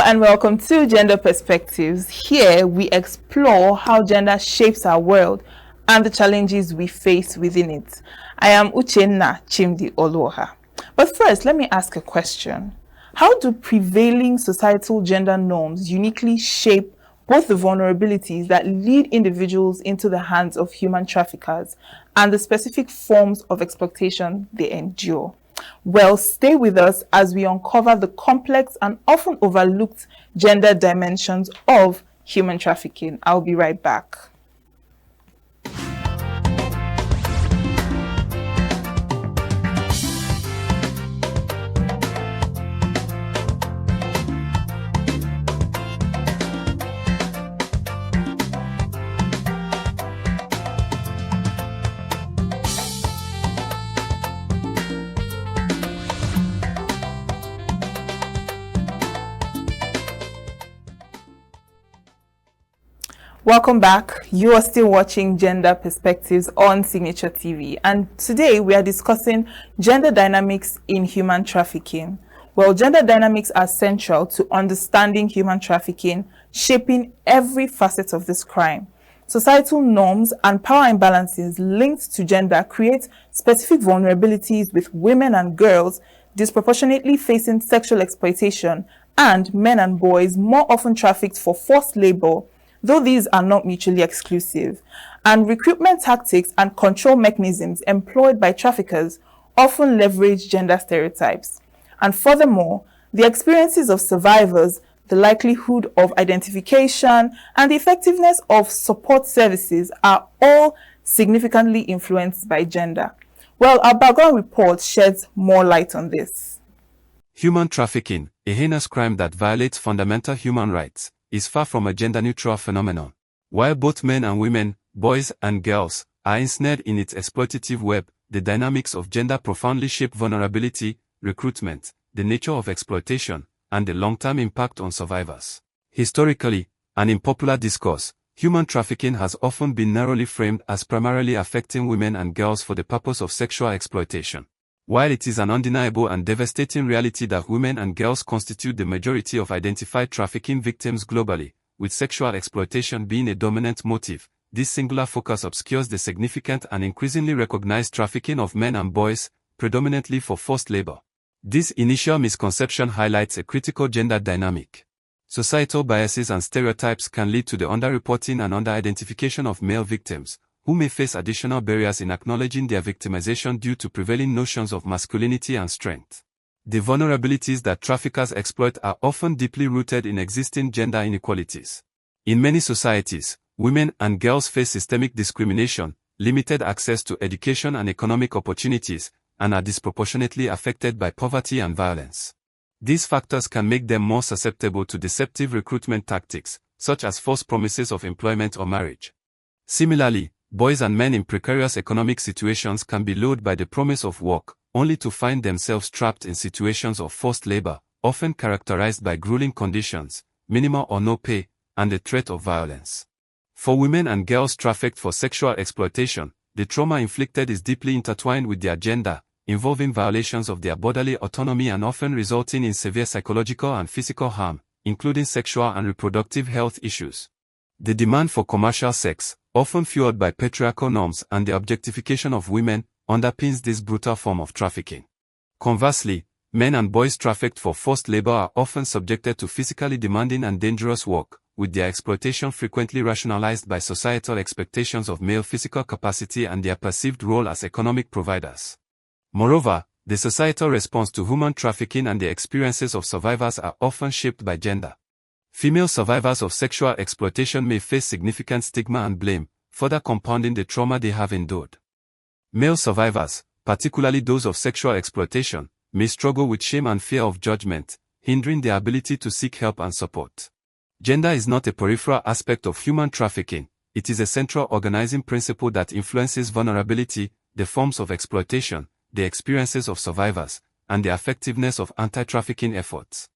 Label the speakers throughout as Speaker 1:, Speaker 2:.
Speaker 1: and welcome to Gender Perspectives. Here we explore how gender shapes our world and the challenges we face within it. I am Uchenna Chimdi Oloha. But first, let me ask a question. How do prevailing societal gender norms uniquely shape both the vulnerabilities that lead individuals into the hands of human traffickers and the specific forms of exploitation they endure? Well, stay with us as we uncover the complex and often overlooked gender dimensions of human trafficking. I'll be right back. Welcome back. You are still watching Gender Perspectives on Signature TV, and today we are discussing gender dynamics in human trafficking. Well, gender dynamics are central to understanding human trafficking, shaping every facet of this crime. Societal norms and power imbalances linked to gender create specific vulnerabilities, with women and girls disproportionately facing sexual exploitation and men and boys more often trafficked for forced labor, though these are not mutually exclusive. And recruitment tactics and control mechanisms employed by traffickers often leverage gender stereotypes. And furthermore, the experiences of survivors, the likelihood of identification, and the effectiveness of support services are all significantly influenced by gender. Well, our background report sheds more light on this.
Speaker 2: Human trafficking, a heinous crime that violates fundamental human rights, is far from a gender-neutral phenomenon. While both men and women, boys and girls, are ensnared in its exploitative web, the dynamics of gender profoundly shape vulnerability, recruitment, the nature of exploitation, and the long-term impact on survivors. Historically, and in popular discourse, human trafficking has often been narrowly framed as primarily affecting women and girls for the purpose of sexual exploitation. While it is an undeniable and devastating reality that women and girls constitute the majority of identified trafficking victims globally, with sexual exploitation being a dominant motive, this singular focus obscures the significant and increasingly recognized trafficking of men and boys, predominantly for forced labor. This initial misconception highlights a critical gender dynamic. Societal biases and stereotypes can lead to the underreporting and under-identification of male victims, who may face additional barriers in acknowledging their victimization due to prevailing notions of masculinity and strength. The vulnerabilities that traffickers exploit are often deeply rooted in existing gender inequalities. In many societies, women and girls face systemic discrimination, limited access to education and economic opportunities, and are disproportionately affected by poverty and violence. These factors can make them more susceptible to deceptive recruitment tactics, such as false promises of employment or marriage. Similarly, boys and men in precarious economic situations can be lured by the promise of work, only to find themselves trapped in situations of forced labor, often characterized by grueling conditions, minimal or no pay, and the threat of violence. For women and girls trafficked for sexual exploitation, the trauma inflicted is deeply intertwined with their gender, involving violations of their bodily autonomy and often resulting in severe psychological and physical harm, including sexual and reproductive health issues. The demand for commercial sex, often fueled by patriarchal norms and the objectification of women, underpins this brutal form of trafficking. Conversely, men and boys trafficked for forced labor are often subjected to physically demanding and dangerous work, with their exploitation frequently rationalized by societal expectations of male physical capacity and their perceived role as economic providers. Moreover, the societal response to human trafficking and the experiences of survivors are often shaped by gender. Female survivors of sexual exploitation may face significant stigma and blame, further compounding the trauma they have endured. Male survivors, particularly those of sexual exploitation, may struggle with shame and fear of judgment, hindering their ability to seek help and support. Gender is not a peripheral aspect of human trafficking, it is a central organizing principle that influences vulnerability, the forms of exploitation, the experiences of survivors, and the effectiveness of anti-trafficking efforts.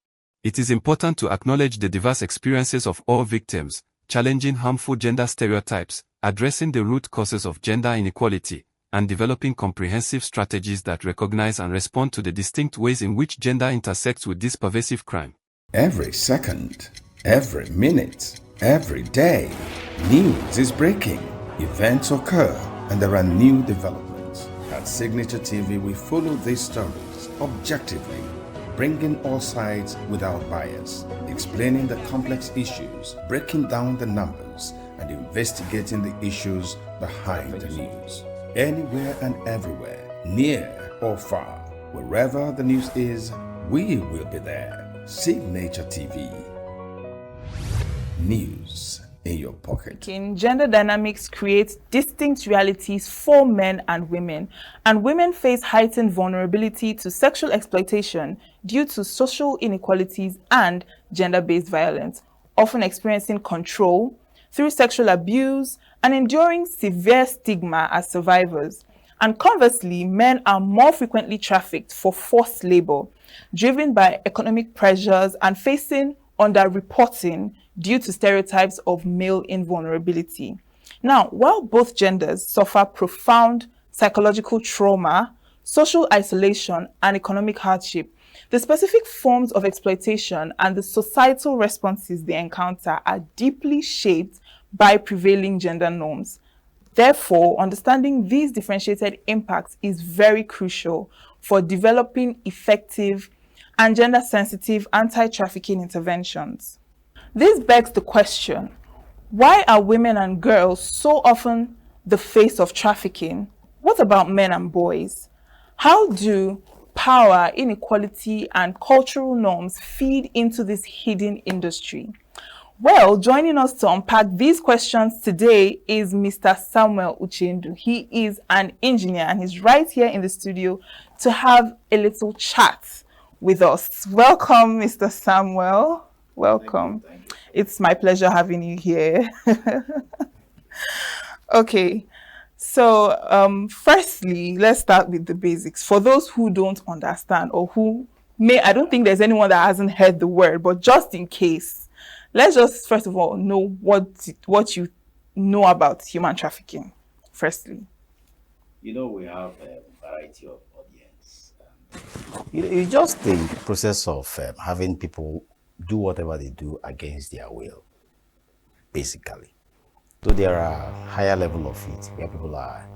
Speaker 2: It is important to acknowledge the diverse experiences of all victims, challenging harmful gender stereotypes, addressing the root causes of gender inequality, and developing comprehensive strategies that recognize and respond to the distinct ways in which gender intersects with this pervasive crime.
Speaker 3: Every second, every minute, every day, news is breaking. Events occur and there are new developments. At Signature TV, we follow these stories objectively, bringing all sides without bias, explaining the complex issues, breaking down the numbers, and investigating the issues behind the news. Anywhere and everywhere, near or far, wherever the news is, we will be there. Signature TV. News in your pocket.
Speaker 1: Gender dynamics creates distinct realities for men and women face heightened vulnerability to sexual exploitation due to social inequalities and gender-based violence, often experiencing control through sexual abuse and enduring severe stigma as survivors. And conversely, men are more frequently trafficked for forced labor, driven by economic pressures and facing underreporting due to stereotypes of male invulnerability. Now, while both genders suffer profound psychological trauma, social isolation, and economic hardship, the specific forms of exploitation and the societal responses they encounter are deeply shaped by prevailing gender norms. Therefore, understanding these differentiated impacts is very crucial for developing effective and gender-sensitive anti-trafficking interventions. This begs the question, why are women and girls so often the face of trafficking? What about men and boys? How do power, inequality, and cultural norms feed into this hidden industry? Well, joining us to unpack these questions today is Mr. Samuel Uchendu. He is an engineer and he's right here in the studio to have a little chat with us. Welcome, Mr. Samuel. Welcome.
Speaker 4: Thank you.
Speaker 1: It's my pleasure having you here. Okay, so firstly, let's start with the basics. For those who don't understand or who I don't think there's anyone that hasn't heard the word, but just in case, let's just first of all know what you know about human trafficking, firstly.
Speaker 4: We have a variety of audience.
Speaker 5: It's just the process of having people do whatever they do against their will, basically. So there are higher level of it, where people are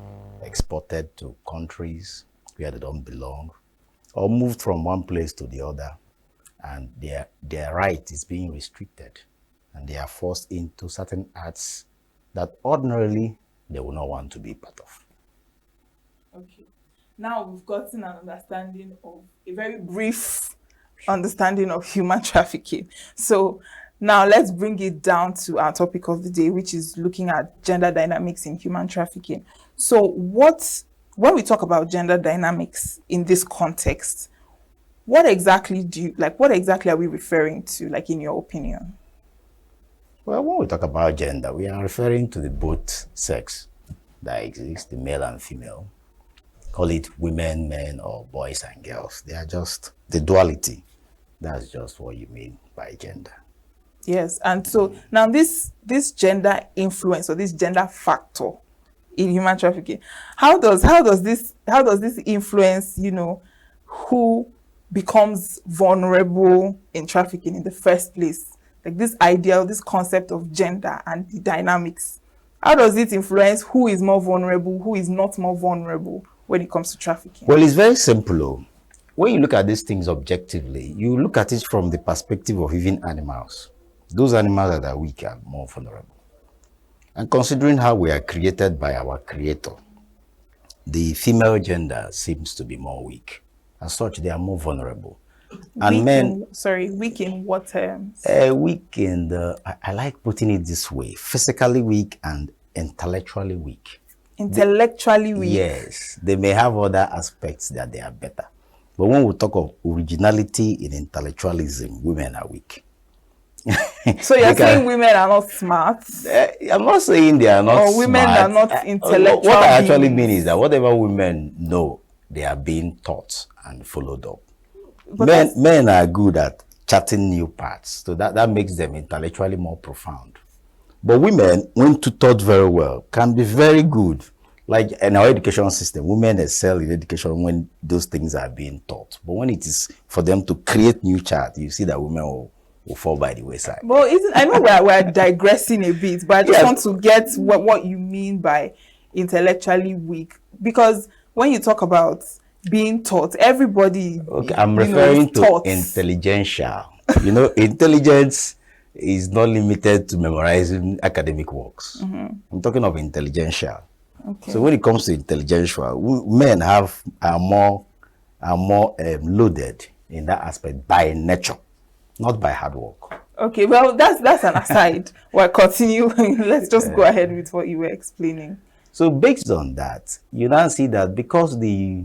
Speaker 5: exported to countries where they don't belong, or moved from one place to the other, and their right is being restricted, and they are forced into certain acts that ordinarily they will not want to be part of.
Speaker 1: Okay. Now we've gotten an understanding of a very brief understanding of human trafficking. So now let's bring it down to our topic of the day, which is looking at gender dynamics in human trafficking. So when we talk about gender dynamics in this context, what exactly are we referring to, like, in your opinion?
Speaker 5: Well, when we talk about gender, we are referring to the both sex that exist, the male and female. Call it women, men, or boys and girls. They are just the duality. That's just what you mean by gender.
Speaker 1: Yes, and so now this gender influence or this gender factor in human trafficking, how does this influence, who becomes vulnerable in trafficking in the first place? Like this concept of gender and the dynamics. How does it influence who is more vulnerable, who is not more vulnerable when it comes to trafficking?
Speaker 5: Well, it's very simple. When you look at these things objectively, you look at it from the perspective of even animals. Those animals that are weak are more vulnerable. And considering how we are created by our creator, the female gender seems to be more weak. As such, they are more vulnerable. And
Speaker 1: weak in what terms?
Speaker 5: Weak in I like putting it this way, physically weak and intellectually weak.
Speaker 1: Intellectually weak?
Speaker 5: Yes. They may have other aspects that they are better. But when we talk of originality in intellectualism, women are weak.
Speaker 1: So you're saying women are not smart?
Speaker 5: I'm not saying they are not smart.
Speaker 1: Or women are not intellectual.
Speaker 5: What I actually mean is that whatever women know, they are being taught and followed up. Men are good at charting new paths, so that makes them intellectually more profound. But women, when taught very well, can be very good. Like in our education system, women excel in education when those things are being taught. But when it is for them to create new charts, you see that women will will fall by the wayside.
Speaker 1: Well, I know we're digressing a bit, but I just
Speaker 5: Yes.
Speaker 1: want to get what you mean by intellectually weak. Because when you talk about being taught, everybody
Speaker 5: Okay, I'm
Speaker 1: you know, is
Speaker 5: referring to
Speaker 1: taught.
Speaker 5: intelligential. You know, intelligence is not limited to memorizing academic works. I'm talking of intelligential.
Speaker 1: Okay.
Speaker 5: So when it comes to intelligential, men are more loaded in that aspect by nature, not by hard work.
Speaker 1: Okay, well, that's an aside. We'll continue. Let's just go ahead with what you were explaining.
Speaker 5: So based on that, you now see that because the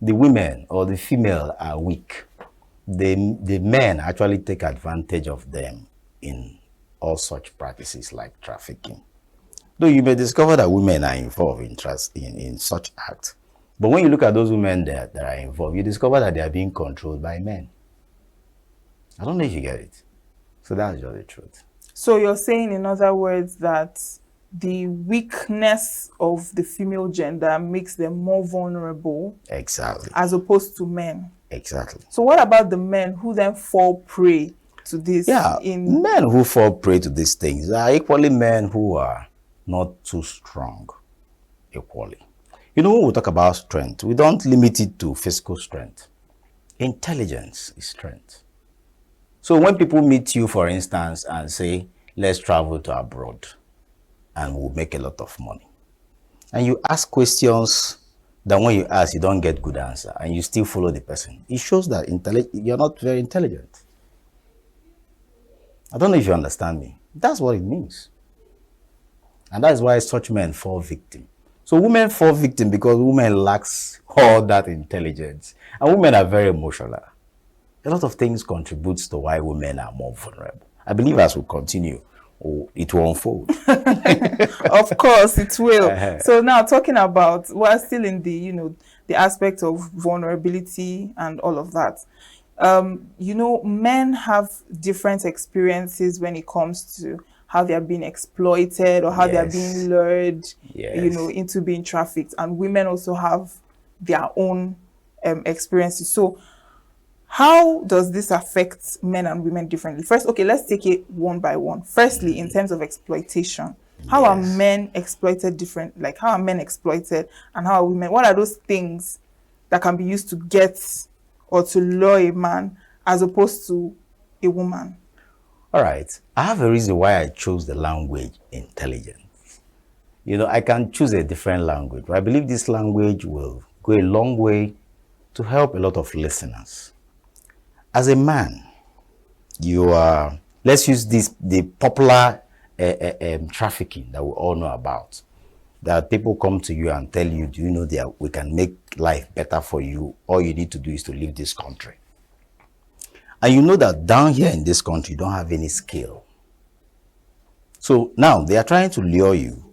Speaker 5: women or the female are weak, the men actually take advantage of them in all such practices like trafficking. Though you may discover that women are involved in such acts, but when you look at those women that are involved, you discover that they are being controlled by men. I don't know if you get it. So that's just the truth.
Speaker 1: So you're saying, in other words, that the weakness of the female gender makes them more vulnerable
Speaker 5: Exactly.
Speaker 1: as opposed to men.
Speaker 5: Exactly.
Speaker 1: So what about the men who then fall prey to this?
Speaker 5: Yeah, men who fall prey to these things are equally men who are not too strong, equally. You know, when we talk about strength, we don't limit it to physical strength. Intelligence is strength. So when people meet you, for instance, and say, let's travel to abroad and we'll make a lot of money, and you ask questions that when you ask, you don't get good answer, and you still follow the person, it shows that you're not very intelligent. I don't know if you understand me. That's what it means. And that's why such men fall victim. So women fall victim because women lacks all that intelligence. And women are very emotional. A lot of things contributes to why women are more vulnerable. I believe as we continue, it will unfold.
Speaker 1: Of course, it will. So now talking about, we're still in the, the aspect of vulnerability and all of that. Men have different experiences when it comes to how they are being exploited or how they are being lured, into being trafficked. And women also have their own experiences. So how does this affect men and women differently? First, okay, let's take it one by one. Firstly, in terms of exploitation, how are men exploited different? Like, how are men exploited and how are women? What are those things that can be used to get or to lure a man as opposed to a woman?
Speaker 5: All right. I have a reason why I chose the language intelligence. I can choose a different language, but I believe this language will go a long way to help a lot of listeners. As a man, you are, let's use the popular trafficking that we all know about. That people come to you and tell you, do you know that we can make life better for you? All you need to do is to leave this country. And you know that down here in this country, you don't have any skill. So now they are trying to lure you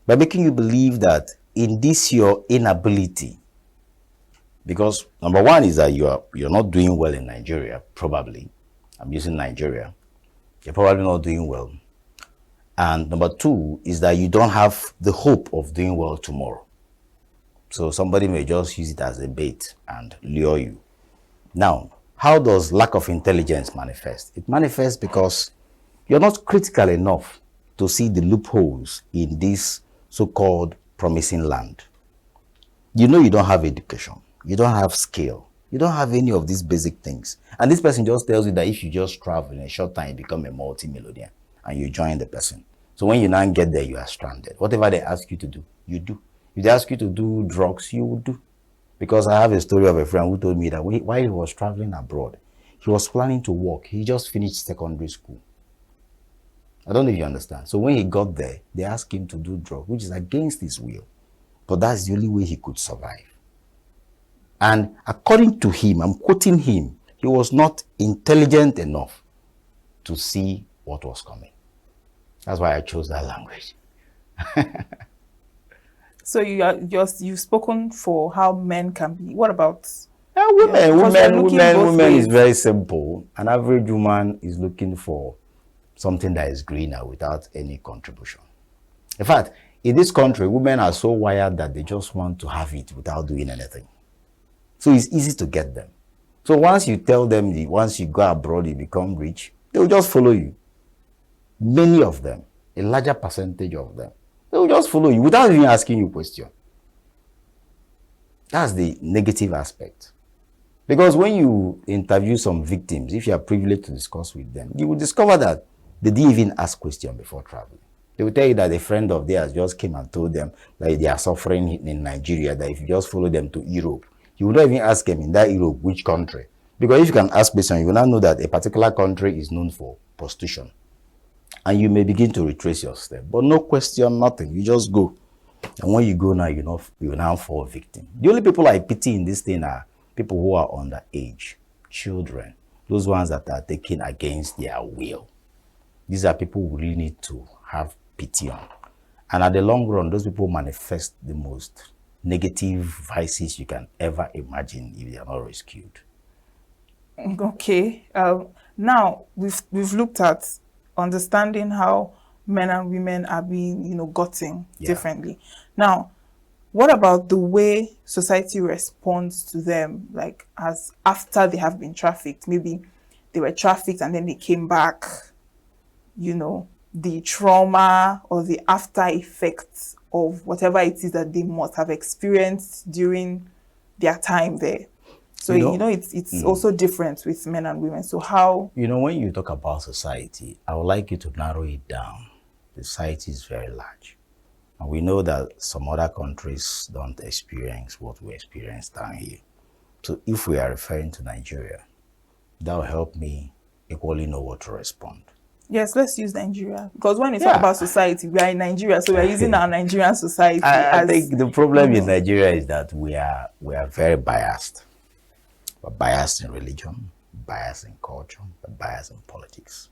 Speaker 5: by making you believe that in this your inability, because number one is that you're not doing well in Nigeria, probably. I'm using Nigeria. You're probably not doing well. And number two is that you don't have the hope of doing well tomorrow. So somebody may just use it as a bait and lure you. Now, how does lack of intelligence manifest? It manifests because you're not critical enough to see the loopholes in this so-called promising land. You know you don't have education. You don't have skill. You don't have any of these basic things. And this person just tells you that if you just travel in a short time, you become a multi-millionaire and you join the person. So when you now get there, you are stranded. Whatever they ask you to do, you do. If they ask you to do drugs, you will do. Because I have a story of a friend who told me that while he was traveling abroad, he was planning to work. He just finished secondary school. I don't know if you understand. So when he got there, they asked him to do drugs, which is against his will. But that's the only way he could survive. And according to him, I'm quoting him, he was not intelligent enough to see what was coming. That's why I chose that language.
Speaker 1: So you've spoken for how men can be. What about
Speaker 5: women is very simple. An average woman is looking for something that is greener without any contribution. In fact, in this country, women are so wired that they just want to have it without doing anything. So it's easy to get them. So once you tell them, once you go abroad, you become rich, They will just follow you. Many of them, a larger percentage of them, they will just follow you without even asking you a question. That's the negative aspect. Because when you interview some victims, if you are privileged to discuss with them, you will discover that they didn't even ask questions before traveling. They will tell you that a friend of theirs just came and told them that they are suffering in Nigeria, that if you just follow them to Europe, you will not even ask them in that Europe which country. Because if you can ask questions, you will not know that a particular country is known for prostitution. And you may begin to retrace your step. But no question, nothing. You just go. And when you go now, you now fall victim. The only people I pity in this thing are people who are underage, children, those ones that are taken against their will. These are people we really need to have pity on. And at the long run, those people manifest the most negative vices you can ever imagine if they are not rescued.
Speaker 1: Okay. Now we've looked at understanding how men and women are being, gotten differently. Now, what about the way society responds to them, like as after they have been trafficked? Maybe they were trafficked and then they came back, the trauma or the after effects of whatever it is that they must have experienced during their time there. So, it's also different with men and women. So how...
Speaker 5: when you talk about society, I would like you to narrow it down. The society is very large. And we know that some other countries don't experience what we experience down here. So if we are referring to Nigeria, that will help me equally know what to respond.
Speaker 1: Yes, let's use Nigeria. Because when you talk about society, we are in Nigeria, so we are using our Nigerian society.
Speaker 5: I think the problem in Nigeria is that we are very biased. We're biased in religion, biased in culture, biased in politics.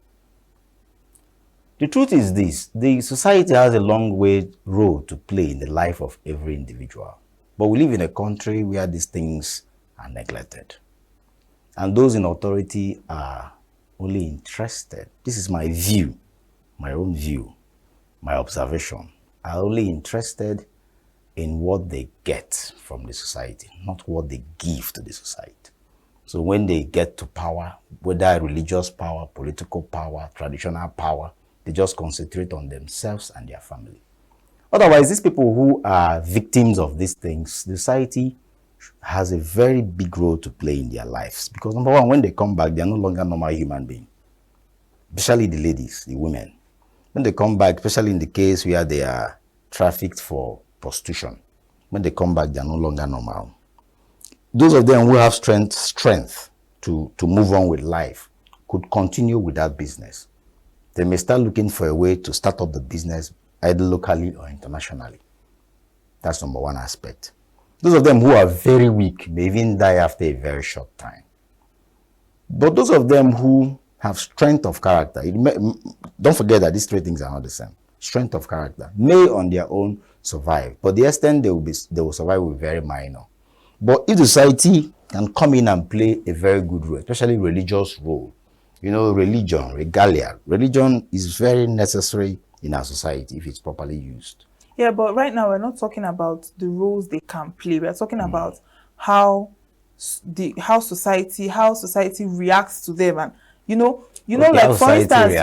Speaker 5: The truth is this: the society has a long role to play in the life of every individual. But we live in a country where these things are neglected. And those in authority are only interested. This is my view, my own view, my observation. Are only interested in what they get from the society, not what they give to the society. So when they get to power, whether religious power, political power, traditional power, they just concentrate on themselves and their family. Otherwise, these people who are victims of these things, the society has a very big role to play in their lives. Because number one, when they come back, they are no longer normal human beings. Especially the ladies, the women. When they come back, especially in the case where they are trafficked for prostitution, when they come back, they are no longer normal. Those of them who have strength to move on with life could continue with that business. They may start looking for a way to start up the business either locally or internationally. That's number one aspect. Those of them who are very weak may even die after a very short time. But those of them who have strength of character, don't forget that these three things are not the same. Strength of character may on their own survive, but the extent they will survive will be very minor. But if the society can come in and play a very good role, especially religious role, religion, regalia. Religion is very necessary in our society if it's properly used.
Speaker 1: Yeah, but right now we're not talking about the roles they can play. We're talking about how society reacts to them. And like for instance,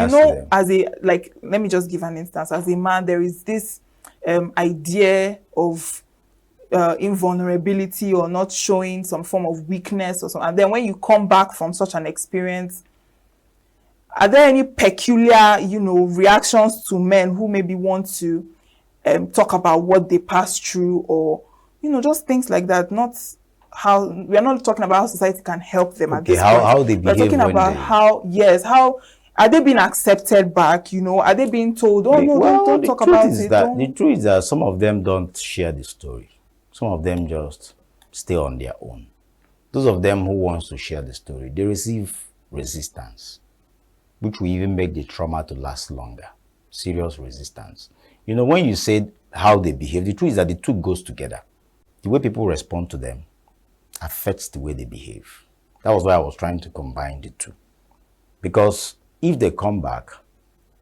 Speaker 1: let me just give an instance. As a man, there is this idea of invulnerability or not showing some form of weakness or something. And then when you come back from such an experience, are there any peculiar, reactions to men who maybe want to talk about what they passed through, or, just things like that? Not how, we are not talking about how society can help them at this point.
Speaker 5: How they behave.
Speaker 1: We're talking about how are they being accepted back? Are they being told, don't talk about it?
Speaker 5: The truth is that some of them don't share the story. Some of them just stay on their own. Those of them who wants to share the story, they receive resistance, which will even make the trauma to last longer. Serious resistance. When you said how they behave, the truth is that the two goes together. The way people respond to them affects the way they behave. That was why I was trying to combine the two. Because if they come back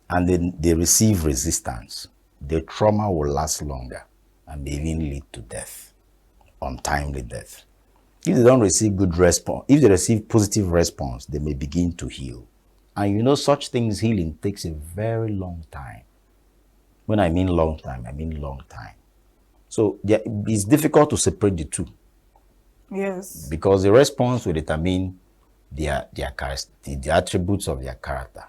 Speaker 5: and then they receive resistance, the trauma will last longer and may even lead to death, untimely death. If they don't receive good response, if they receive positive response, they may begin to heal. And you know, such things healing takes a very long time. When I mean long time, I mean long time. So it's difficult to separate the two
Speaker 1: Yes.
Speaker 5: because the response will determine the attributes of their character.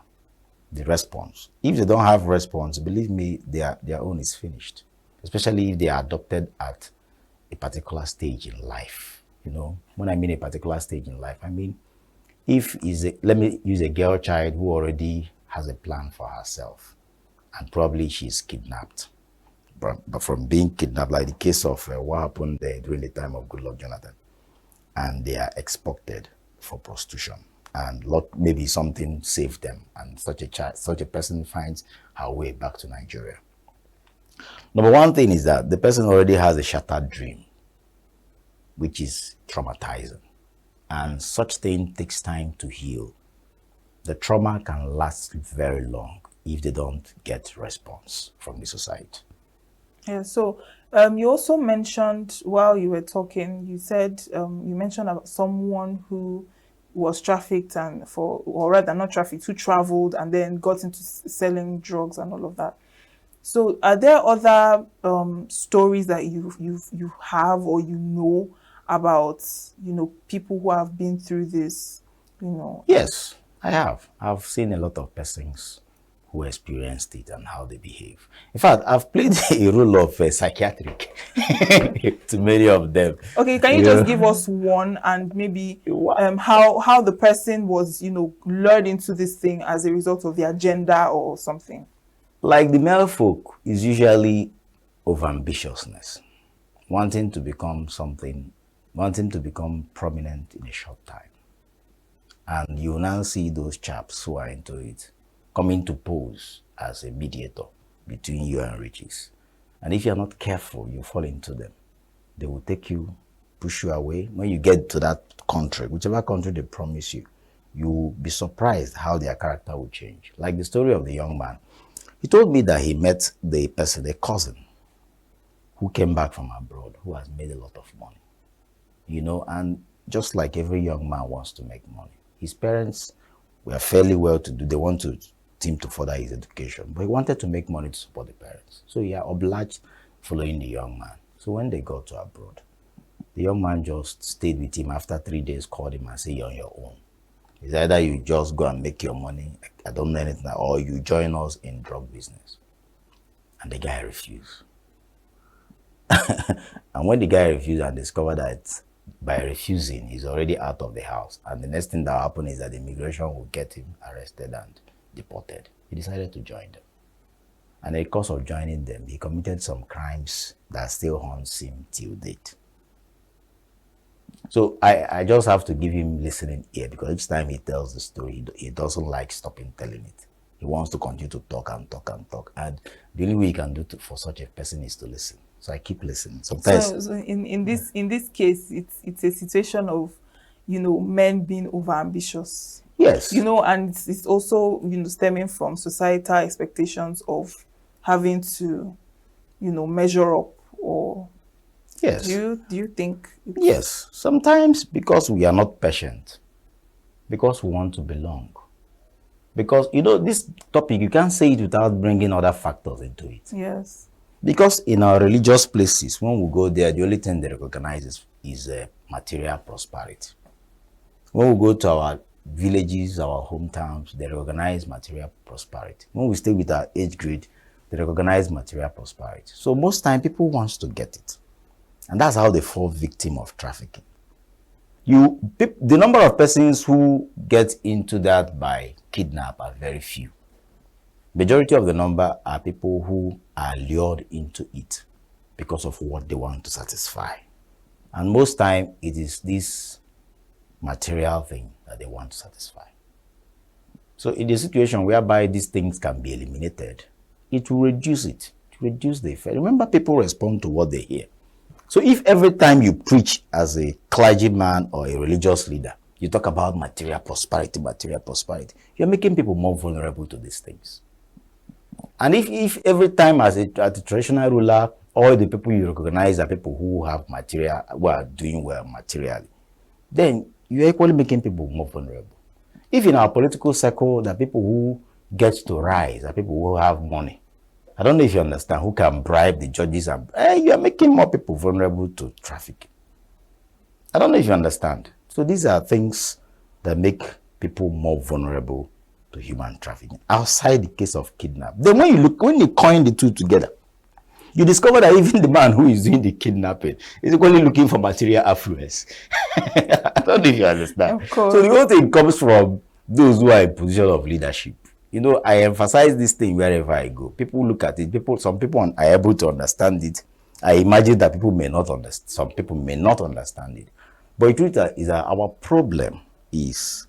Speaker 5: The response. If they don't have response, believe me, their own is finished. Especially if they are adopted at a particular stage in life. You know, when I mean a particular stage in life, I mean if let me use a girl child who already has a plan for herself, and probably she's kidnapped. But from being kidnapped, like the case of what happened there during the time of Goodluck Jonathan, and they are exported for prostitution, and maybe something saved them, and such a person finds her way back to Nigeria. Number one thing is that the person already has a shattered dream, which is traumatizing, and such thing takes time to heal. The trauma can last very long if they don't get response from the society.
Speaker 1: Yeah, so you also mentioned while you were talking, you said you mentioned about someone who was trafficked or rather not trafficked, who traveled and then got into selling drugs and all of that. So are there other stories that you have or you know about, people who have been through this,
Speaker 5: Yes, I have. I've seen a lot of persons who experienced it and how they behave. In fact, I've played a role of psychiatric to many of them.
Speaker 1: Okay, can you just give us one and maybe how the person was, lured into this thing as a result of their gender or something?
Speaker 5: Like the male folk is usually overambitiousness, wanting to become prominent in a short time. And you now see those chaps who are into it coming to pose as a mediator between you and riches. And if you're not careful, you fall into them. They will take you, push you away. When you get to that country, whichever country they promise you, you'll be surprised how their character will change. Like the story of the young man. He told me that he met the person, a cousin, who came back from abroad, who has made a lot of money. And just like every young man wants to make money, his parents were fairly well-to-do. They wanted him to further his education, but he wanted to make money to support the parents. So he obliged following the young man. So when they got to abroad, the young man just stayed with him. After 3 days, called him and said, "You're on your own. It's either you just go and make your money, I don't know anything, or you join us in drug business." And the guy refused. And when the guy refused and discovered that by refusing, he's already out of the house, and the next thing that will happen is that the immigration will get him arrested and deported, he decided to join them. And in the course of joining them, he committed some crimes that still haunts him till date. So I just have to give him listening ear, because each time he tells the story, he doesn't like stopping telling it. He wants to continue to talk and talk and talk. And the only way you can do for such a person is to listen. So I keep listening. Sometimes.
Speaker 1: So in this case, it's a situation of, men being overambitious.
Speaker 5: Yes.
Speaker 1: And it's also, stemming from societal expectations of having to, measure up or.
Speaker 5: Yes.
Speaker 1: Do you think?
Speaker 5: Yes. Sometimes because we are not patient, because we want to belong. Because, this topic, you can't say it without bringing other factors into it.
Speaker 1: Yes.
Speaker 5: Because in our religious places, when we go there, the only thing they recognize is material prosperity. When we go to our villages, our hometowns, they recognize material prosperity. When we stay with our age grade, they recognize material prosperity. So most time, people want to get it. And that's how they fall victim of trafficking. The number of persons who get into that by kidnap are very few. Majority of the number are people who are lured into it because of what they want to satisfy. And most time, it is this material thing that they want to satisfy. So in a situation whereby these things can be eliminated, it will reduce it, reduce the effect. Remember, people respond to what they hear. So if every time you preach as a clergyman or a religious leader, you talk about material prosperity, you're making people more vulnerable to these things. And if every time as a traditional ruler, all the people you recognize are people who have material, who are doing well materially, then you're equally making people more vulnerable. If in our political circle, the people who get to rise are people who have money. I don't know if you understand, who can bribe the judges, and you are making more people vulnerable to trafficking. I don't know if you understand. So these are things that make people more vulnerable to human trafficking outside the case of kidnap. Then when you coin the two together, you discover that even the man who is doing the kidnapping is equally looking for material affluence. I don't know if you understand.
Speaker 1: Of course.
Speaker 5: So the whole thing comes from those who are in position of leadership. You know, I emphasize this thing wherever I go. People look at it. Some people are able to understand it. I imagine that people may not understand. Some people may not understand it. But the truth is that our problem is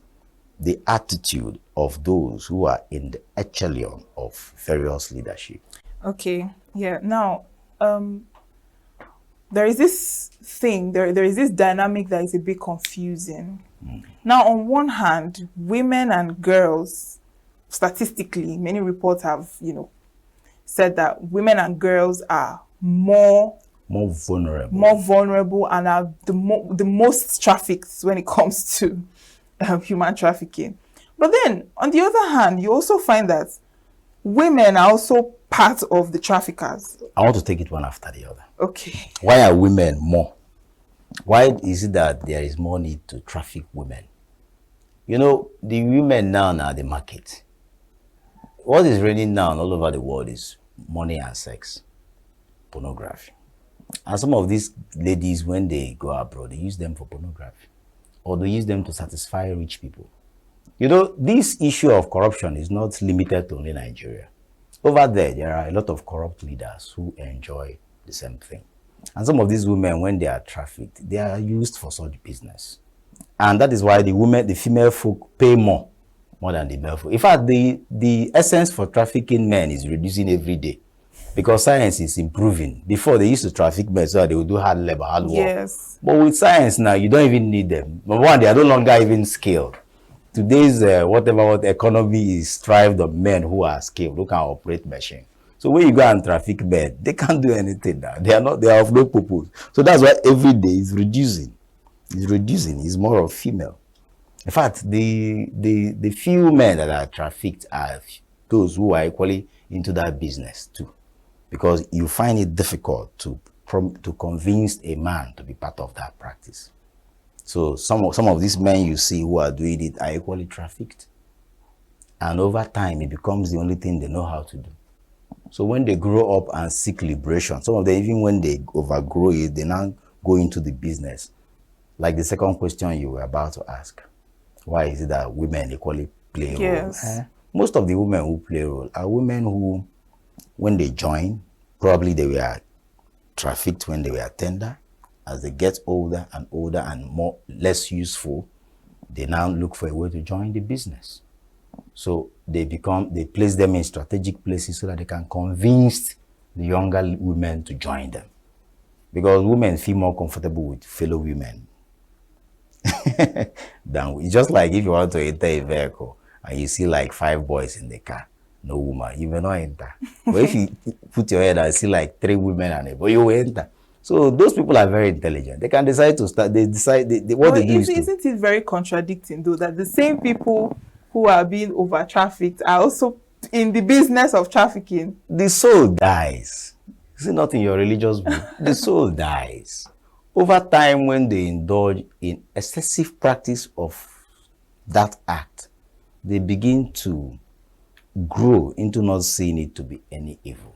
Speaker 5: the attitude of those who are in the echelon of various leadership.
Speaker 1: Okay, yeah. Now, there is this thing, there is this dynamic that is a bit confusing. Now, on one hand, women and girls, statistically, many reports have, said that women and girls are more vulnerable and are the most trafficked when it comes to human trafficking. But then, on the other hand, you also find that women are also part of the traffickers.
Speaker 5: I want to take it one after the other.
Speaker 1: Okay.
Speaker 5: Why are women more? Why is it that there is more need to traffic women? You know, the women now are the market. What is reigning now all over the world is money and sex, pornography. And some of these ladies, when they go abroad, they use them for pornography, or they use them to satisfy rich people. You know, this issue of corruption is not limited to only Nigeria. Over there are a lot of corrupt leaders who enjoy the same thing. And some of these women, when they are trafficked, they are used for such business. And that is why the female folk pay more than the male folk. In fact, the essence for trafficking men is reducing every day, because science is improving. Before, they used to traffic men so that they would do hard labor, hard work.
Speaker 1: Yes.
Speaker 5: But with science now, you don't even need them. Number one, they are no longer even skilled. Today's what economy is thrived on men who are skilled, who can operate machine. So when you go and traffic men, they can't do anything now. They are of no purpose. So that's why every day is reducing. It's reducing. It's more of female. In fact, the few men that are trafficked are those who are equally into that business too, because you find it difficult to convince a man to be part of that practice. So some of these men you see who are doing it are equally trafficked. And over time, it becomes the only thing they know how to do. So when they grow up and seek liberation, some of them, even when they overgrow it, they now go into the business. Like the second question you were about to ask. Why is it that women equally play a
Speaker 1: Yes.
Speaker 5: role? Most of the women who play a role are women who, when they join, probably they were trafficked when they were tender. As they get older and older and less useful, they now look for a way to join the business. So they place them in strategic places so that they can convince the younger women to join them. Because women feel more comfortable with fellow women. It's just like if you want to enter a vehicle and you see like 5 boys in the car, no woman, you may not enter. But if you put your head and see like 3 women and a boy, you will enter. So those people are very intelligent. They can decide to start. They decide what they do is
Speaker 1: Isn't it very contradicting though that the same people who are being over trafficked are also in the business of trafficking?
Speaker 5: The soul dies. Is it not in your religious book? The soul dies. Over time, when they indulge in excessive practice of that act, they begin to grow into not seeing it to be any evil.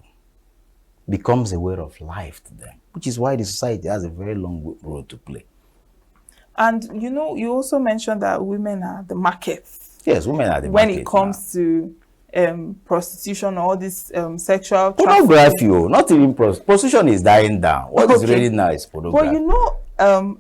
Speaker 5: Becomes a way of life to them, which is why the society has a very long road to play.
Speaker 1: And you also mentioned that women are the market.
Speaker 5: Yes, women are the
Speaker 1: when
Speaker 5: market
Speaker 1: it comes to prostitution or all this sexual
Speaker 5: pornography. Not even prostitution is dying down. What is really now is pornography.
Speaker 1: But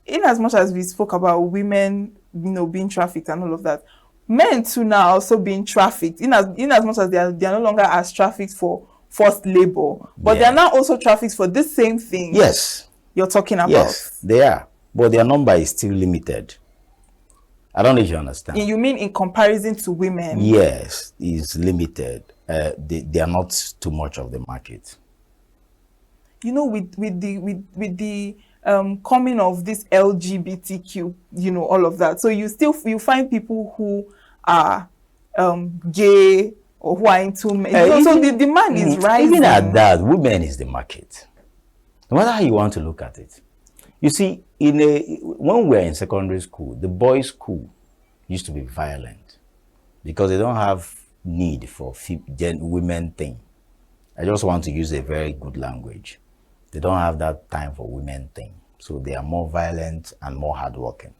Speaker 1: in as much as we spoke about women, being trafficked and all of that, men too now are also being trafficked. In as much as they are no longer as trafficked for forced labor, but they are now also trafficked for this same thing.
Speaker 5: Yes,
Speaker 1: you're talking about.
Speaker 5: Yes, they are, but their number is still limited. I don't know if you understand.
Speaker 1: You mean in comparison to women?
Speaker 5: Yes, it's limited. They are not too much of the market.
Speaker 1: With the coming of this LGBTQ, all of that. So you find people who are gay or who are into men. So the demand is rising.
Speaker 5: Even at that, women is the market. No matter how you want to look at it. You see, when we were in secondary school, the boys' school used to be violent because they don't have need for women thing. I just want to use a very good language. They don't have that time for women thing. So they are more violent and more hardworking.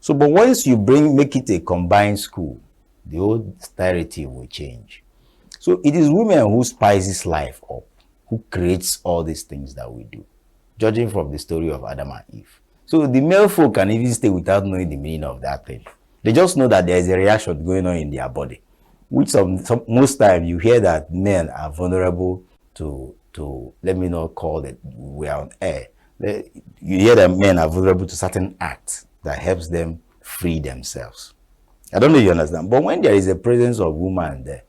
Speaker 5: So, but once you make it a combined school, the old stereotype will change. So it is women who spices life up, who creates all these things that we do, judging from the story of Adam and Eve. So the male folk can even stay without knowing the meaning of that thing. They just know that there is a reaction going on in their body, which most time you hear that men are vulnerable to let me not call it, we are on air. You hear that men are vulnerable to certain acts that helps them free themselves. I don't know if you understand, but when there is a presence of woman there,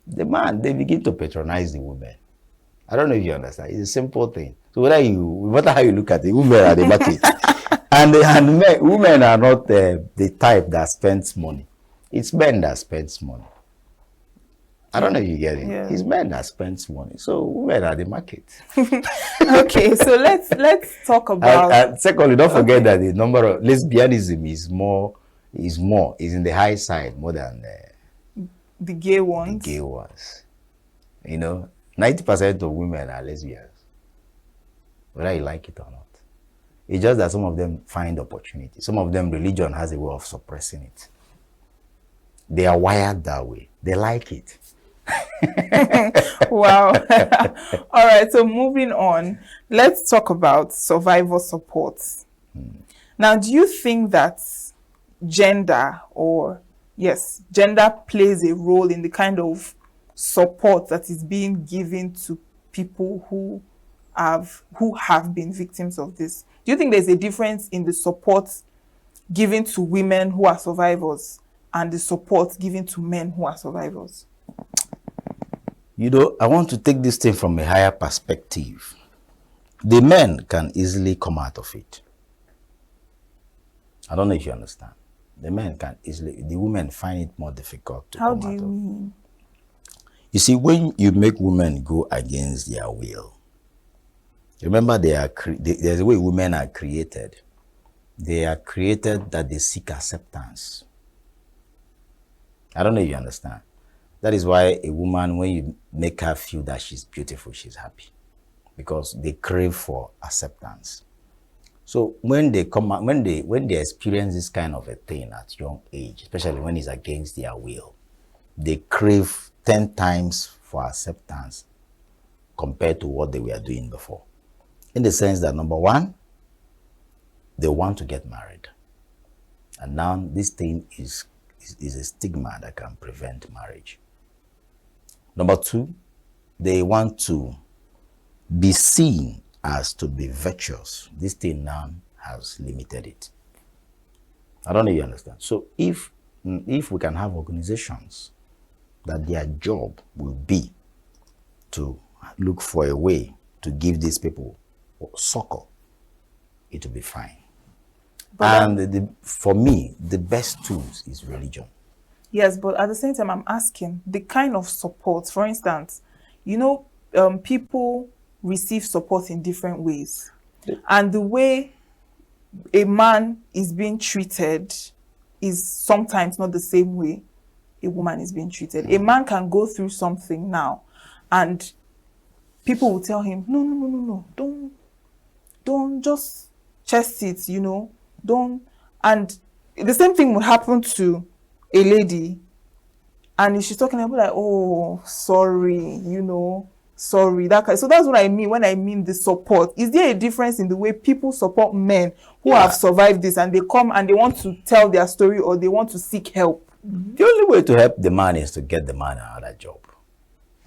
Speaker 5: the man, they begin to patronize the women. I don't know if you understand. It's a simple thing. So no matter how you look at it, women are the market. and women are not the type that spends money. It's men that spends money. I don't know if you get it.
Speaker 1: Yeah.
Speaker 5: It's men that spends money. So women are the market.
Speaker 1: Okay, so let's talk about.
Speaker 5: And secondly, don't forget that the number of lesbianism is in the high side more than
Speaker 1: the gay ones.
Speaker 5: The gay ones. 90% of women are lesbians, whether you like it or not. It's just that some of them find opportunity. Some of them, religion has a way of suppressing it. They are wired that way. They like it.
Speaker 1: Wow. All right, so moving on, let's talk about survivor support. Now, do you think that gender plays a role in the kind of support that is being given to people who have been victims of this? Do you think there's a difference in the support given to women who are survivors and the support given to men who are survivors?
Speaker 5: I want to take this thing from a higher perspective. The men can easily come out of it. I don't know if you understand. The men can easily, the women find it more difficult to come out of it.
Speaker 1: How do you mean?
Speaker 5: You see, when you make women go against their will, remember there's a way women are created. They are created that they seek acceptance. I don't know if you understand. That is why a woman, when you make her feel that she's beautiful, she's happy. Because they crave for acceptance. So when they experience this kind of a thing at young age, especially when it's against their will, they crave 10 times for acceptance compared to what they were doing before. In the sense that, number one, they want to get married. And now this thing is a stigma that can prevent marriage. Number two, they want to be seen as to be virtuous. This thing now has limited it. I don't know if you understand. So if we can have organizations that their job will be to look for a way to give these people succor, it will be fine. And for me, the best tools is religion.
Speaker 1: Yes, but at the same time, I'm asking the kind of support. For instance, people receive support in different ways. And the way a man is being treated is sometimes not the same way a woman is being treated. A man can go through something now and people will tell him, no, don't just chest it, don't. And the same thing would happen to a lady, and she's talking about like, oh, sorry, sorry. So that's what I mean when I mean the support. Is there a difference in the way people support men who have survived this and they come and they want to tell their story or they want to seek help?
Speaker 5: The only way to help the man is to get the man another job.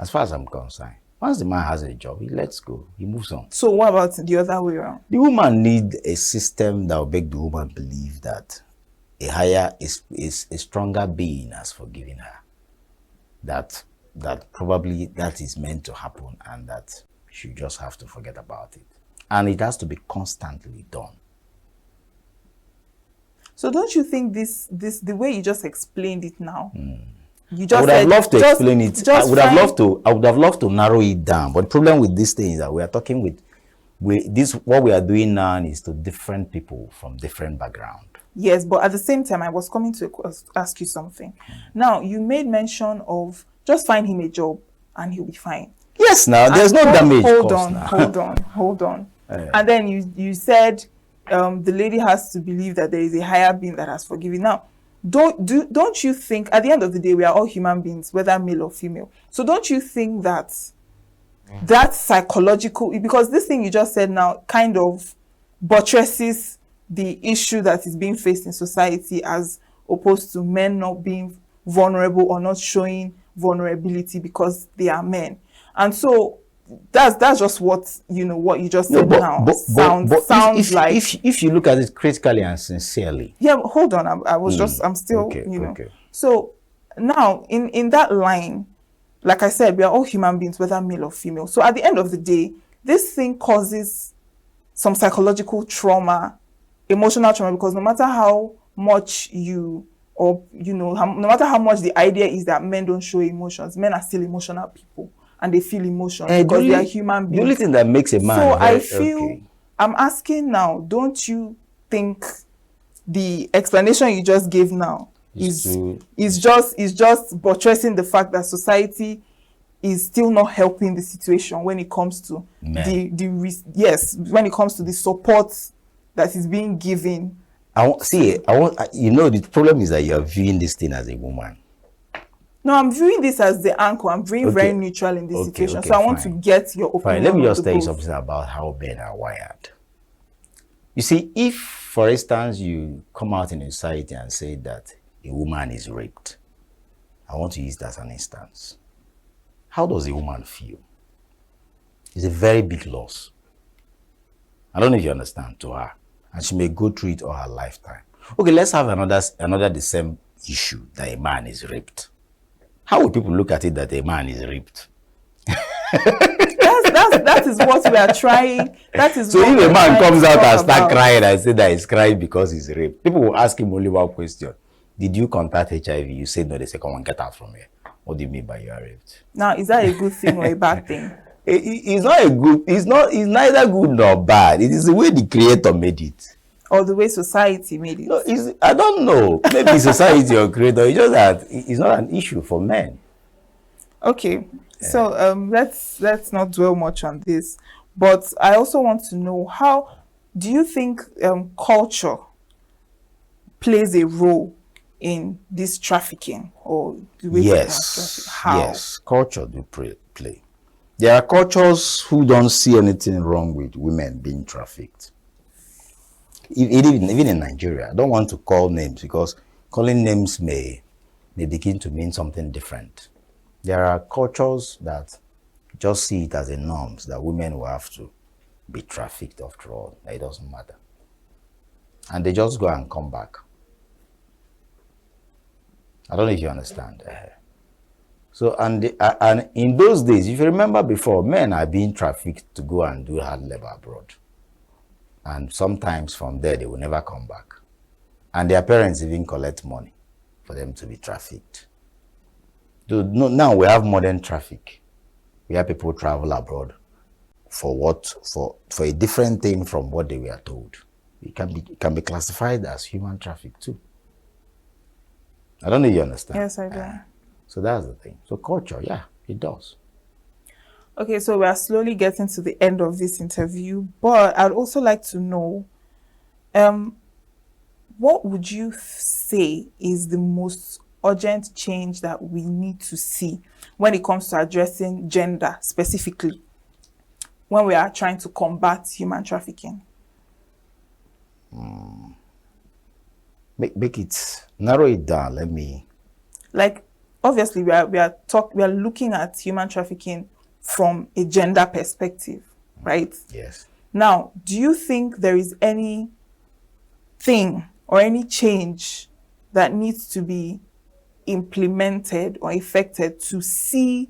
Speaker 5: As far as I'm concerned, once the man has a job, he lets go, he moves on.
Speaker 1: So what about the other way around?
Speaker 5: The woman needs a system that will make the woman believe that a stronger being has forgiven her. That probably that is meant to happen and that she just have to forget about it. And it has to be constantly done.
Speaker 1: So don't you think this the way you just explained it now? You
Speaker 5: I
Speaker 1: just
Speaker 5: would have
Speaker 1: said,
Speaker 5: loved to explain it. I
Speaker 1: just
Speaker 5: would have
Speaker 1: find-
Speaker 5: loved to. I would have loved to narrow it down. But the problem with this thing is that we are talking with, what we are doing now is to different people from different background.
Speaker 1: Yes, but at the same time, I was coming to ask you something. Now, you made mention of just find him a job and he'll be fine.
Speaker 5: Yes, now there's no damage. Caused now.
Speaker 1: Hold on. And then you said the lady has to believe that there is a higher being that has forgiven. Now, don't you think at the end of the day we are all human beings, whether male or female? So don't you think that that psychological, because this thing you just said now kind of buttresses the issue that is being faced in society as opposed to men not being vulnerable or not showing vulnerability because they are men. And so that's just what what you just said now sounds like.
Speaker 5: If you look at it critically and sincerely.
Speaker 1: Yeah, hold on. I'm still
Speaker 5: okay.
Speaker 1: So now in that line, like I said, we are all human beings, whether male or female. So at the end of the day, this thing causes some psychological trauma, emotional trauma, because no matter how much no matter how much the idea is that men don't show emotions, men are still emotional people and they feel emotions because they are human beings.
Speaker 5: The only thing that makes a man.
Speaker 1: So I feel, I'm asking now, don't you think the explanation you just gave now is just buttressing the fact that society is still not helping the situation when it comes to when it comes to the support that is being given?
Speaker 5: The problem is that you are viewing this thing as a woman.
Speaker 1: No, I'm viewing this as the anchor. I'm being very neutral in this situation. So I want to get your opinion.
Speaker 5: Fine, let me just tell you something about how men are wired. You see, if, for instance, you come out in society and say that a woman is raped, I want to use that as an instance. How does a woman feel? It's a very big loss. I don't know if you understand, to her. And she may go through it all her lifetime. Okay, let's have another the same issue, that a man is raped. How would people look at it that a man is raped?
Speaker 1: That is what we are trying. That is
Speaker 5: so if a man comes out and start crying and say that he's crying because he's raped, people will ask him only one question: did you contact HIV? You say no. They say, come on, get out from here. What do you mean by you are raped?
Speaker 1: Now, is that a good thing or a bad thing?
Speaker 5: It's not a good. It's neither good nor bad. It is the way the creator made it.
Speaker 1: Or the way society made it.
Speaker 5: No, I don't know. Maybe society or creator. It's just that it's not an issue for men.
Speaker 1: Okay, so let's not dwell much on this. But I also want to know, how do you think culture plays a role in this trafficking, or the way
Speaker 5: Yes,
Speaker 1: how?
Speaker 5: yes, culture do play. There are cultures who don't see anything wrong with women being trafficked. Even in Nigeria, I don't want to call names because calling names may begin to mean something different. There are cultures that just see it as a norm that women will have to be trafficked after all. It doesn't matter. And they just go and come back. I don't know if you understand. So, and in those days, if you remember before, men are being trafficked to go and do hard labor abroad. And sometimes from there, they will never come back. And their parents even collect money for them to be trafficked. Now we have modern traffic. We have people travel abroad for a different thing from what they were told. It can be classified as human traffic too. I don't know if you understand.
Speaker 1: Yes, I do.
Speaker 5: So that's the thing. So culture, yeah, it does.
Speaker 1: Okay, so we are slowly getting to the end of this interview, but I'd also like to know, what would you say is the most urgent change that we need to see when it comes to addressing gender specifically, when we are trying to combat human trafficking?
Speaker 5: Narrow it down. Let me.
Speaker 1: Like, obviously, we are looking at human trafficking from a gender perspective, right?
Speaker 5: Yes.
Speaker 1: Now, do you think there is anything or any change that needs to be implemented or effected to see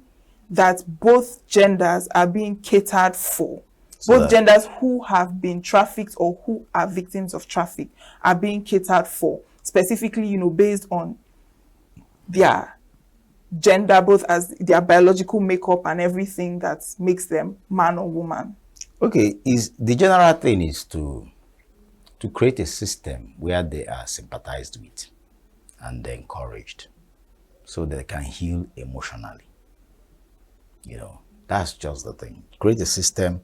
Speaker 1: that both genders are being catered for?
Speaker 5: So
Speaker 1: both genders who have been trafficked or who are victims of traffic are being catered for, specifically, based on their gender, both as their biological makeup and everything that makes them man or woman.
Speaker 5: okay, is the general thing is to create a system where they are sympathized with and encouraged so they can heal emotionally. That's just the thing. Create a system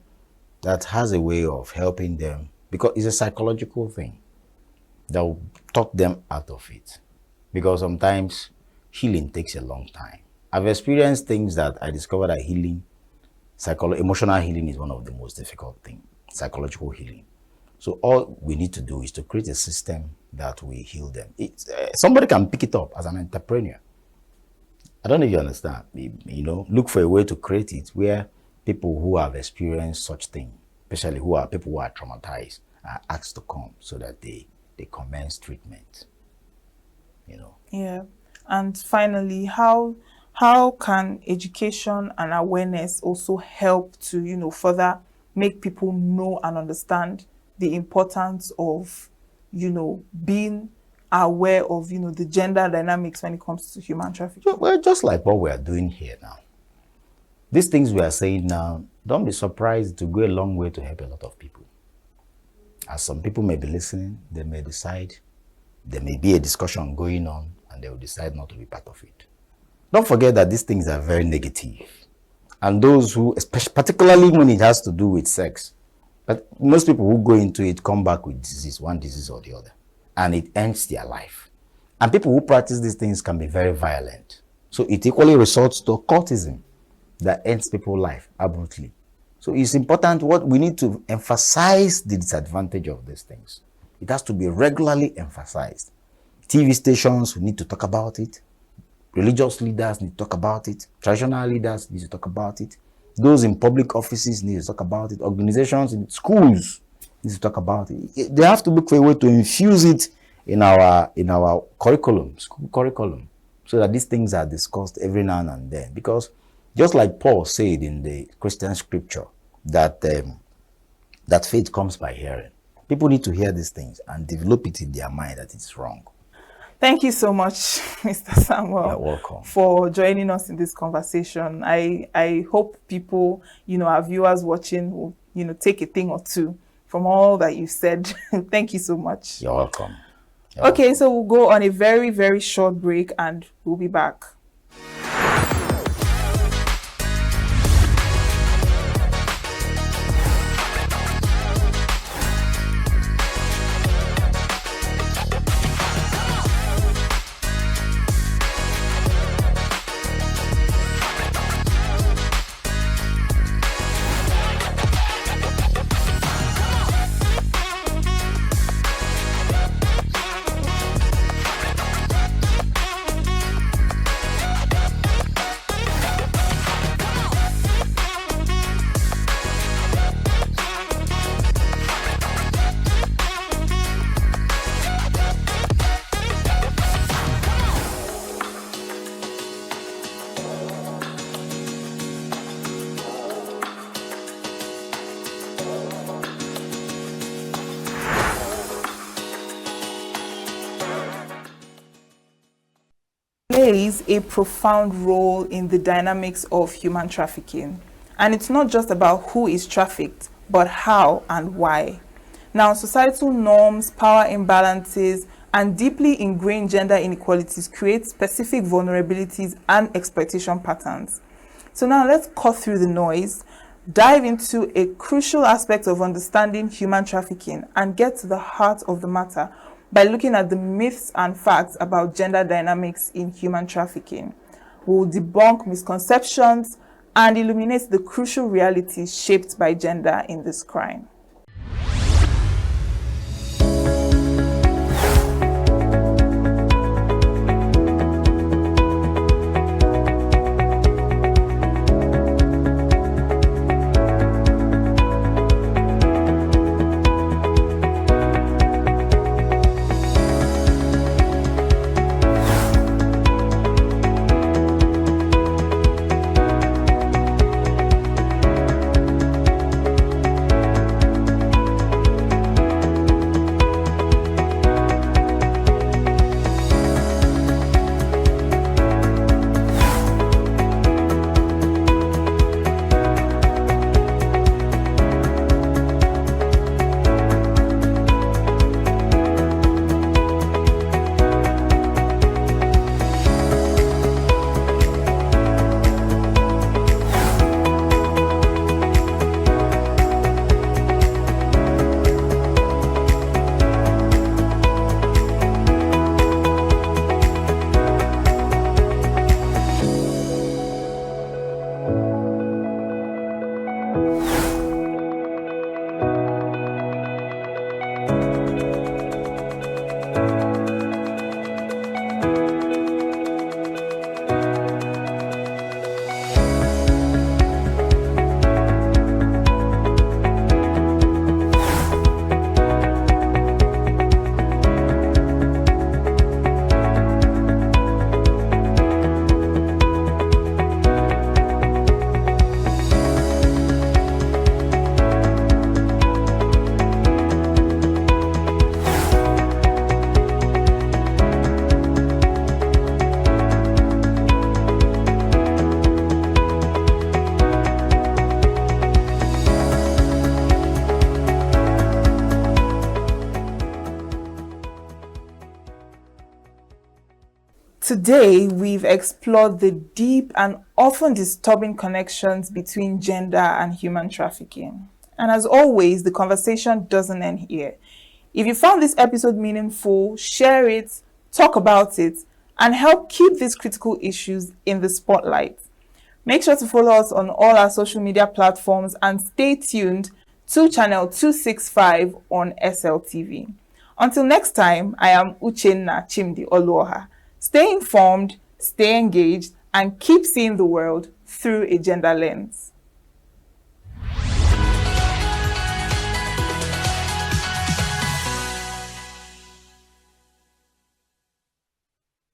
Speaker 5: that has a way of helping them, because it's a psychological thing that will talk them out of it. Because sometimes healing takes a long time. I've experienced things that I discovered that healing, emotional healing is one of the most difficult things, psychological healing. So all we need to do is to create a system that will heal them. Somebody can pick it up as an entrepreneur. I don't know if you understand. Look for a way to create it where people who have experienced such thing, especially people who are traumatized, are asked to come so that they commence treatment.
Speaker 1: Yeah. And finally, how can education and awareness also help to, further make people know and understand the importance of, being aware of, the gender dynamics when it comes to human trafficking?
Speaker 5: Well, just like what we are doing here now. These things we are saying now, don't be surprised to go a long way to help a lot of people. As some people may be listening, they may decide, there may be a discussion going on, and they will decide not to be part of it. Don't forget that these things are very negative. And those who, especially, particularly when it has to do with sex, but most people who go into it come back with disease, one disease or the other, and it ends their life. And people who practice these things can be very violent. So it equally resorts to occultism that ends people's life abruptly. So it's important, what we need to emphasize the disadvantage of these things. It has to be regularly emphasized. TV stations need to talk about it. Religious leaders need to talk about it. Traditional leaders need to talk about it. Those in public offices need to talk about it. Organizations in schools need to talk about it. They have to look for a way to infuse it in our curriculum, school curriculum, so that these things are discussed every now and then. Because just like Paul said in the Christian scripture, that faith comes by hearing. People need to hear these things and develop it in their mind that it's wrong.
Speaker 1: Thank you so much, Mr. Samuel.
Speaker 5: You're welcome.
Speaker 1: For joining us in this conversation. I hope people, our viewers watching will, take a thing or two from all that you said. Thank you so much.
Speaker 5: You're welcome.
Speaker 1: Okay, so we'll go on a very, very short break and we'll be back. Plays a profound role in the dynamics of human trafficking. And it's not just about who is trafficked, but how and why. Now, societal norms, power imbalances, and deeply ingrained gender inequalities create specific vulnerabilities and exploitation patterns. So now let's cut through the noise, dive into a crucial aspect of understanding human trafficking, and get to the heart of the matter by looking at the myths and facts about gender dynamics in human trafficking. We'll debunk misconceptions and illuminate the crucial realities shaped by gender in this crime. Today, we've explored the deep and often disturbing connections between gender and human trafficking. And as always, the conversation doesn't end here. If you found this episode meaningful, share it, talk about it, and help keep these critical issues in the spotlight. Make sure to follow us on all our social media platforms and stay tuned to channel 265 on SLTV. Until next time, I am Uchenna Chimdi Oluoha. Stay informed, stay engaged, and keep seeing the world through a gender lens.